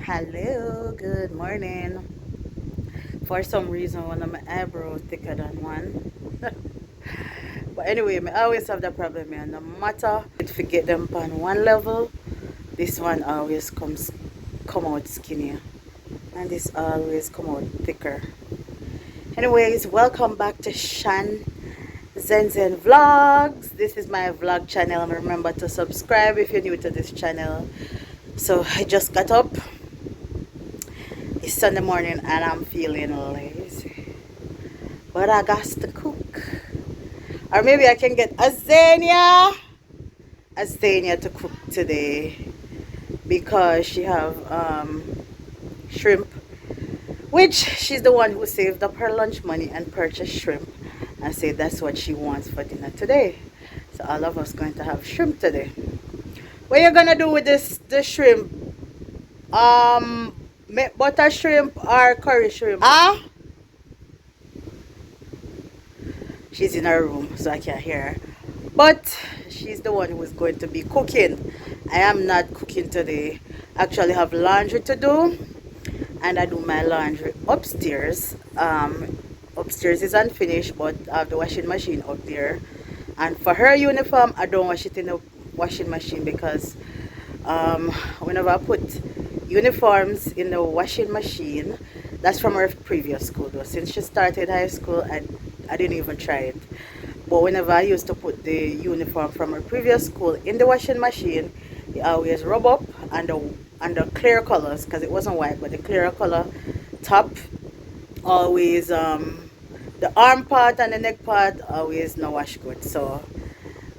Hello, good morning. For some reason, one of my eyebrows thicker than one. But anyway, I always have the problem here. No matter if you get them on one level, this one always come out skinnier, and this always come out thicker. Anyways, welcome back to Shan Zenzen vlogs. This is my vlog channel. Remember to subscribe if you're new to this channel. So I just got up. It's Sunday morning and I'm feeling lazy, but I got to cook. Or maybe I can get Azania to cook today because she have shrimp, which she's the one who saved up her lunch money and purchased shrimp and said that's what she wants for dinner today. So all of us going to have shrimp today. What you gonna do with the shrimp? Butter shrimp or curry shrimp? Ah? She's in her room, so I can't hear her. But she's the one who is going to be cooking. I am not cooking today. I actually have laundry to do, and I do my laundry upstairs. Upstairs is unfinished, but I have the washing machine up there. And for her uniform, I don't wash it in the washing machine because whenever I put uniforms in the washing machine, that's from her previous school though. Since she started high school, I didn't even try it. But whenever I used to put the uniform from her previous school in the washing machine, it always rub up and the clear colors, because it wasn't white, but the clear color top always the arm part and the neck part always no wash good. So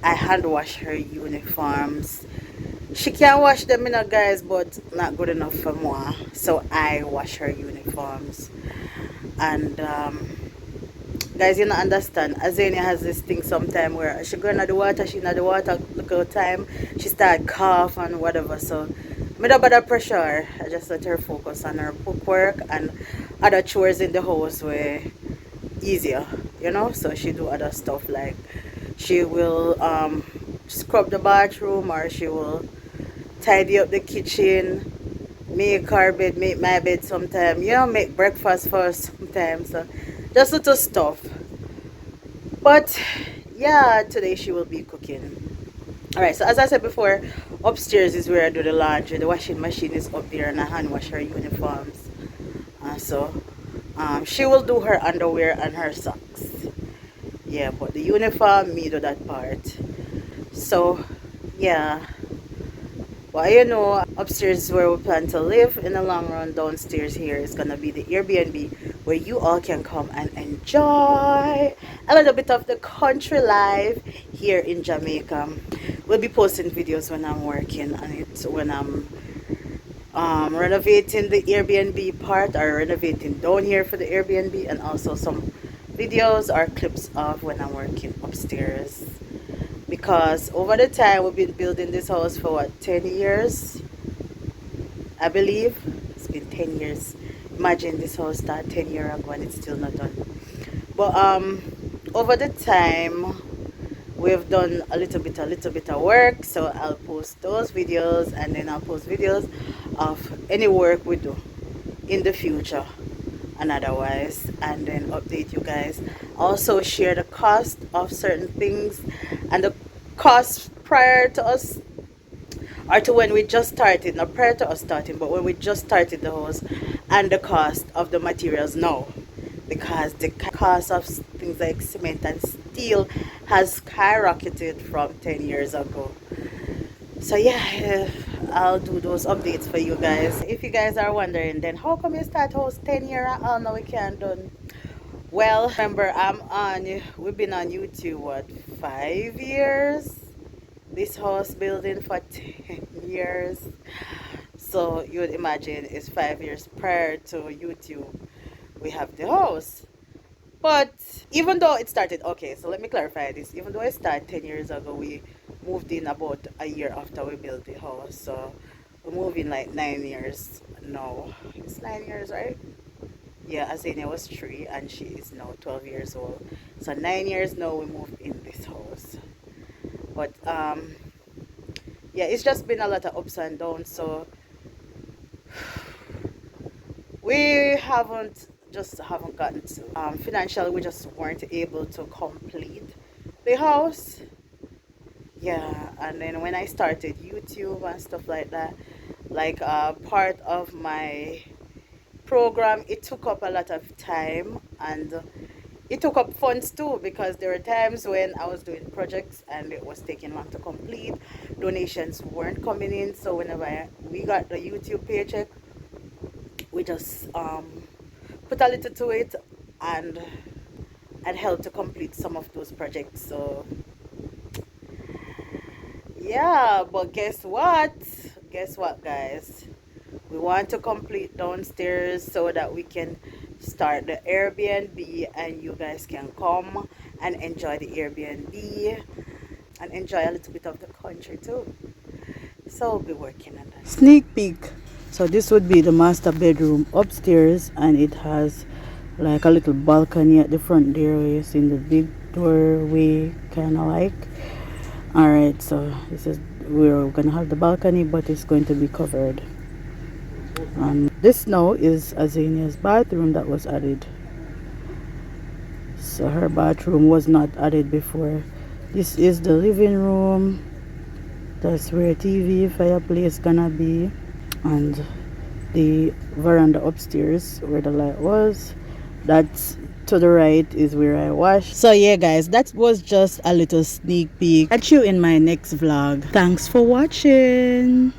I hand wash her uniforms. She can wash them, you know, guys, but not good enough for moi. So I wash her uniforms. And guys, you don't understand. Azania has this thing sometime where she go in the water, she in the water, look at time, she start cough and whatever. So I don't bother pressure her. I just let her focus on her book work and other chores in the house where easier, you know. So she do other stuff like she will scrub the bathroom, or she will tidy up the kitchen, make her bed, make my bed sometime, you know, make breakfast for us sometimes. So just little stuff. But yeah, today she will be cooking. Alright, so as I said before, upstairs is where I do the laundry. The washing machine is up there and I hand wash her uniforms. So she will do her underwear and her socks. Yeah, but the uniform, me do that part. So yeah. Well, you know, upstairs is where we plan to live in the long run. Downstairs here is gonna be the Airbnb where you all can come and enjoy a little bit of the country life here in Jamaica. We'll be posting videos when I'm working on it, when I'm renovating the Airbnb part, or renovating down here for the Airbnb, and also some videos or clips of when I'm working upstairs. Because over the time we've been building this house for what, 10 years, I believe. It's been 10 years. Imagine this house started 10 years ago and it's still not done. But over the time we've done a little bit of work, so I'll post those videos, and then I'll post videos of any work we do in the future and otherwise, and then update you guys. Also share the cost of certain things and the cost prior to us, or to when we just started, not prior to us starting, but when we just started the house, and the cost of the materials now, because the cost of things like cement and steel has skyrocketed from 10 years ago. So yeah, I'll do those updates for you guys. If you guys are wondering, then how come you start house 10 years and all now we can't done? Well, remember, we've been on YouTube, what, 5 years? This house building for 10 years. So you would imagine it's 5 years prior to YouTube we have the house. But even though it started, okay, so let me clarify this. Even though it started 10 years ago, we moved in about a year after we built the house. So we moved in like 9 years. No, it's 9 years, right? Yeah, Azania was 3 and she is now 12 years old. So 9 years now we moved in this house. But yeah, it's just been a lot of ups and downs. So we haven't gotten to financially, we just weren't able to complete the house. Yeah, and then when I started YouTube and stuff like that, like part of my program, it took up a lot of time, and it took up funds too, because there were times when I was doing projects and it was taking long to complete. Donations weren't coming in, so whenever we got the YouTube paycheck, we just put a little to it, and helped to complete some of those projects. So yeah, but guess what, guys, we want to complete downstairs so that we can start the Airbnb, and you guys can come and enjoy the Airbnb and enjoy a little bit of the country too. So we'll be working on that. Sneak peek. So this would be the master bedroom upstairs, and it has like a little balcony at the front there where you see the big doorway, kind of like. All right, so this is, we're gonna have the balcony, but it's going to be covered. This now is Azania's bathroom that was added. So her bathroom was not added before. This is the living room. That's where TV, fireplace gonna be, and the veranda upstairs where the light was. That's to the right is where I wash. So yeah, guys, that was just a little sneak peek. Catch you in my next vlog. Thanks for watching.